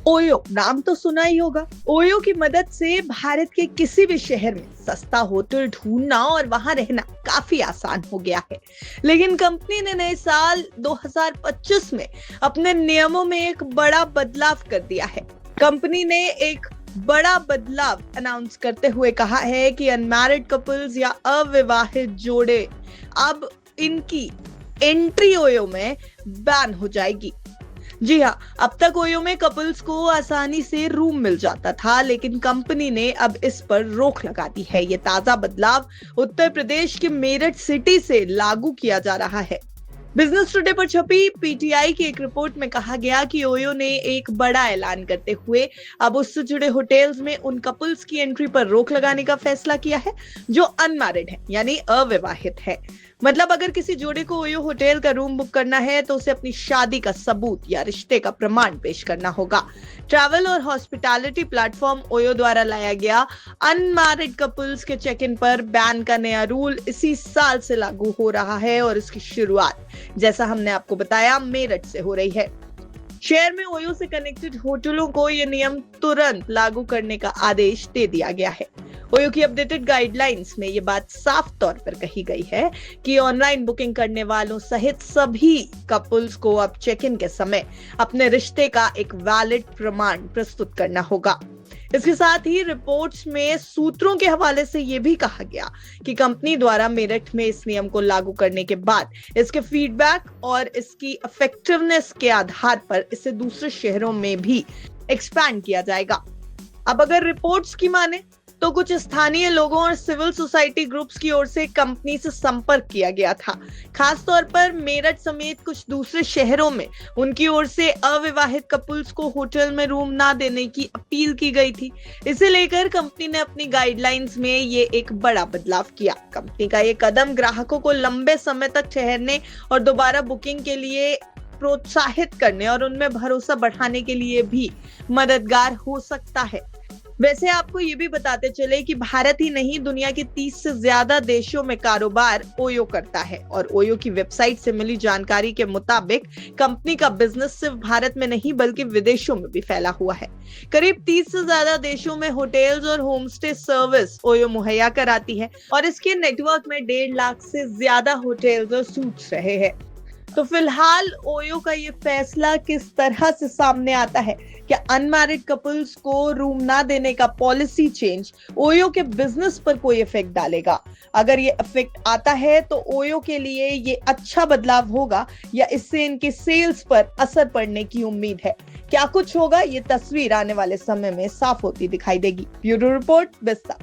OYO नाम तो सुना ही होगा। ओयो की मदद से भारत के किसी भी शहर में सस्ता होटल ढूंढना और वहां रहना काफी आसान हो गया है। लेकिन कंपनी ने नए साल 2025 में अपने नियमों में एक बड़ा बदलाव कर दिया है। कंपनी ने एक बड़ा बदलाव अनाउंस करते हुए कहा है कि अनमैरिड कपल्स या अविवाहित जोड़े अब इनकी एंट्री ओयो में बैन हो जाएगी। जी हाँ, अब तक ओयो में कपल्स को आसानी से रूम मिल जाता था, लेकिन कंपनी ने अब इस पर रोक लगा दी है। ये ताजा बदलाव उत्तर प्रदेश के मेरठ सिटी से लागू किया जा रहा है। बिजनेस टुडे पर छपी पीटीआई की एक रिपोर्ट में कहा गया कि ओयो ने एक बड़ा ऐलान करते हुए अब उससे जुड़े होटल्स में उन कपल्स की एंट्री पर रोक लगाने का फैसला किया है जो अनमैरिड है, यानी अविवाहित है। मतलब अगर किसी जोड़े को ओयो होटल का रूम बुक करना है तो उसे अपनी शादी का सबूत या रिश्ते का प्रमाण पेश करना होगा। ट्रैवल और हॉस्पिटैलिटी प्लेटफॉर्म ओयो द्वारा लाया गया अनमैरिड कपल्स के चेक इन पर बैन का नया रूल इसी साल से लागू हो रहा है और इसकी शुरुआत, जैसा हमने आपको बताया, मेरठ से हो रही है। शहर में ओयो से कनेक्टेड होटलों को यह नियम तुरंत लागू करने का आदेश दे दिया गया है। ओयो की अपडेटेड गाइडलाइंस में यह बात साफ तौर पर कही गई है कि ऑनलाइन बुकिंग करने वालों सहित सभी कपल्स को अब चेक इन के समय अपने रिश्ते का एक वैलिड प्रमाण प्रस्तुत करना होगा। इसके साथ ही रिपोर्ट्स में सूत्रों के हवाले से यह भी कहा गया कि कंपनी द्वारा मेरठ में इस नियम को लागू करने के बाद इसके फीडबैक और इसकी इफेक्टिवनेस के आधार पर इसे दूसरे शहरों में भी एक्सपैंड किया जाएगा। अब अगर रिपोर्ट्स की माने तो कुछ स्थानीय लोगों और सिविल सोसाइटी ग्रुप्स की ओर से कंपनी से संपर्क किया गया था। खास तौर पर मेरठ समेत कुछ दूसरे शहरों में उनकी ओर से अविवाहित कपल्स को होटल में रूम ना देने की अपील की गई थी। इसे लेकर कंपनी ने अपनी गाइडलाइंस में ये एक बड़ा बदलाव किया। कंपनी का ये कदम ग्राहकों को लंबे समय तक ठहरने और दोबारा बुकिंग के लिए प्रोत्साहित करने और उनमें भरोसा बढ़ाने के लिए भी मददगार हो सकता है। वैसे आपको ये भी बताते चले कि भारत ही नहीं, दुनिया के 30 से ज्यादा देशों में कारोबार ओयो करता है और ओयो की वेबसाइट से मिली जानकारी के मुताबिक कंपनी का बिजनेस सिर्फ भारत में नहीं बल्कि विदेशों में भी फैला हुआ है। करीब 30 से ज्यादा देशों में होटल्स और होमस्टे सर्विस ओयो मुहैया कराती है और इसके नेटवर्क में 1.5 लाख से ज्यादा होटल्स और सूट्स रहे हैं। तो फिलहाल ओयो का ये फैसला किस तरह से सामने आता है? क्या अनमैरिड कपल्स को रूम ना देने का पॉलिसी चेंज ओयो के बिजनेस पर कोई इफेक्ट डालेगा? अगर ये इफेक्ट आता है तो ओयो के लिए ये अच्छा बदलाव होगा या इससे इनके सेल्स पर असर पड़ने की उम्मीद है? क्या कुछ होगा, ये तस्वीर आने वाले समय में साफ होती दिखाई देगी। ब्यूरो रिपोर्ट, बिस्सा।